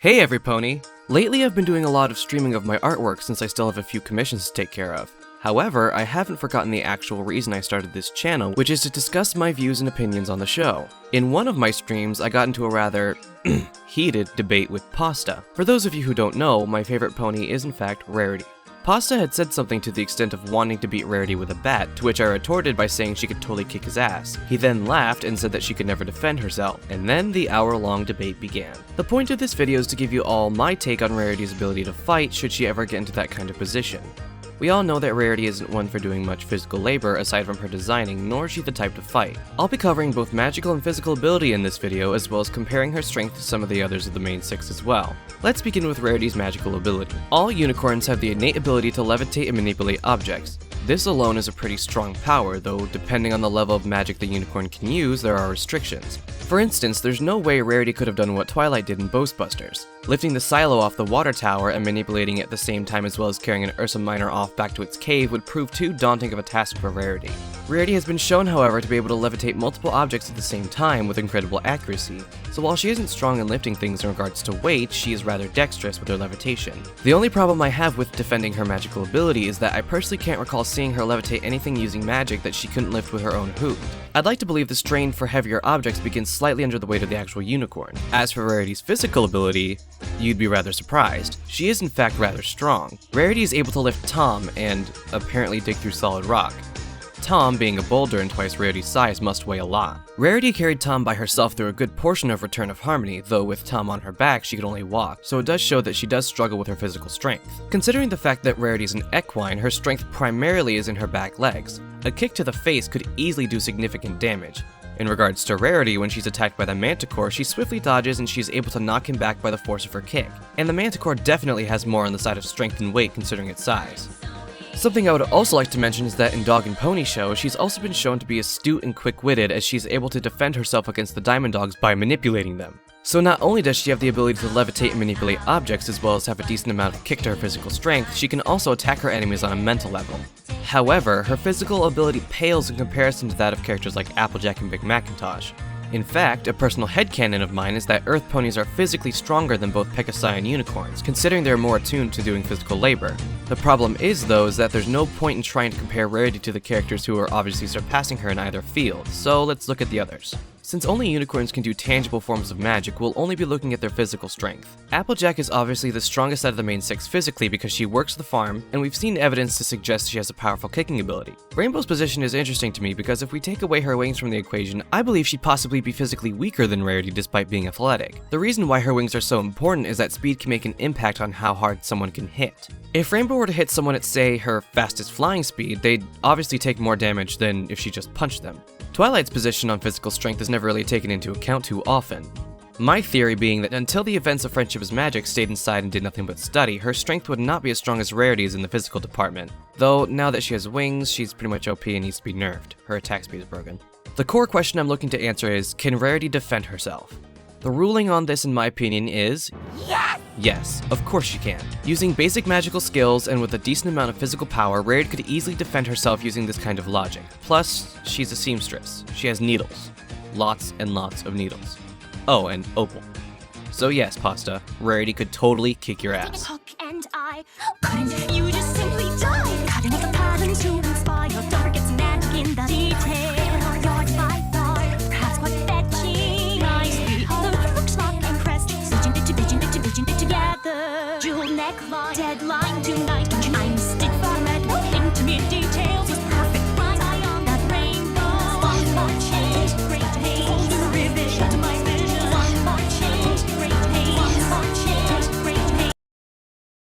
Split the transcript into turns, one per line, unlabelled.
Hey everypony! Lately I've been doing a lot of streaming of my artwork since I still have a few commissions to take care of. However, I haven't forgotten the actual reason I started this channel, which is to discuss my views and opinions on the show. In one of my streams, I got into a rather heated debate with Pasta. For those of you who don't know, my favorite pony is in fact Rarity. Pasta had said something to the extent of wanting to beat Rarity with a bat, to which I retorted by saying she could totally kick his ass. He then laughed and said that she could never defend herself, and then the hour-long debate began. The point of this video is to give you all my take on Rarity's ability to fight should she ever get into that kind of position. We all know that Rarity isn't one for doing much physical labor aside from her designing, nor is she the type to fight. I'll be covering both magical and physical ability in this video, as well as comparing her strength to some of the others of the main six as well. Let's begin with Rarity's magical ability. All unicorns have the innate ability to levitate and manipulate objects. This alone is a pretty strong power, though depending on the level of magic the unicorn can use, there are restrictions. For instance, there's no way Rarity could have done what Twilight did in Ghostbusters. Lifting the silo off the water tower and manipulating it at the same time as well as carrying an Ursa Minor off back to its cave would prove too daunting of a task for Rarity. Rarity has been shown, however, to be able to levitate multiple objects at the same time with incredible accuracy, so while she isn't strong in lifting things in regards to weight, she is rather dexterous with her levitation. The only problem I have with defending her magical ability is that I personally can't recall seeing her levitate anything using magic that she couldn't lift with her own hoop. I'd like to believe the strain for heavier objects begins slightly under the weight of the actual unicorn. As for Rarity's physical ability, you'd be rather surprised. She is in fact rather strong. Rarity is able to lift Tom and apparently dig through solid rock. Tom, being a boulder and twice Rarity's size, must weigh a lot. Rarity carried Tom by herself through a good portion of Return of Harmony, though with Tom on her back, she could only walk, so it does show that she does struggle with her physical strength. Considering the fact that Rarity is an equine, her strength primarily is in her back legs. A kick to the face could easily do significant damage. In regards to Rarity, when she's attacked by the Manticore, she swiftly dodges and she's able to knock him back by the force of her kick. And the Manticore definitely has more on the side of strength and weight considering its size. Something I would also like to mention is that in Dog and Pony Show, she's also been shown to be astute and quick-witted as she's able to defend herself against the Diamond Dogs by manipulating them. So not only does she have the ability to levitate and manipulate objects as well as have a decent amount of kick to her physical strength, she can also attack her enemies on a mental level. However, her physical ability pales in comparison to that of characters like Applejack and Big Macintosh. In fact, a personal headcanon of mine is that Earth ponies are physically stronger than both Pegasi and unicorns, considering they're more attuned to doing physical labor. The problem is, though, is that there's no point in trying to compare Rarity to the characters who are obviously surpassing her in either field, so let's look at the others. Since only unicorns can do tangible forms of magic, we'll only be looking at their physical strength. Applejack is obviously the strongest out of the main six physically because she works the farm, and we've seen evidence to suggest she has a powerful kicking ability. Rainbow's position is interesting to me because if we take away her wings from the equation, I believe she'd possibly be physically weaker than Rarity despite being athletic. The reason why her wings are so important is that speed can make an impact on how hard someone can hit. If Rainbow were to hit someone at, say, her fastest flying speed, they'd obviously take more damage than if she just punched them. Twilight's position on physical strength is never really taken into account too often. My theory being that until the events of Friendship is Magic stayed inside and did nothing but study, her strength would not be as strong as Rarity's in the physical department. Though, now that she has wings, she's pretty much OP and needs to be nerfed. Her attack speed is broken. The core question I'm looking to answer is, can Rarity defend herself? The ruling on this, in my opinion, is yes, of course she can. Using basic magical skills and with a decent amount of physical power, Rarity could easily defend herself using this kind of logic. Plus, she's a seamstress. She has needles. Lots and lots of needles. Oh, and opal. So yes, Pasta, Rarity could totally kick your ass.
Hook and I couldn't you just simply die? Cutting up the pattern to inspire. Don't forget to magic in the detail. Yard by yard, perhaps quite fetching. Nicely, the looks like impressed. Stitching it together. Jewel neckline, deadline tonight.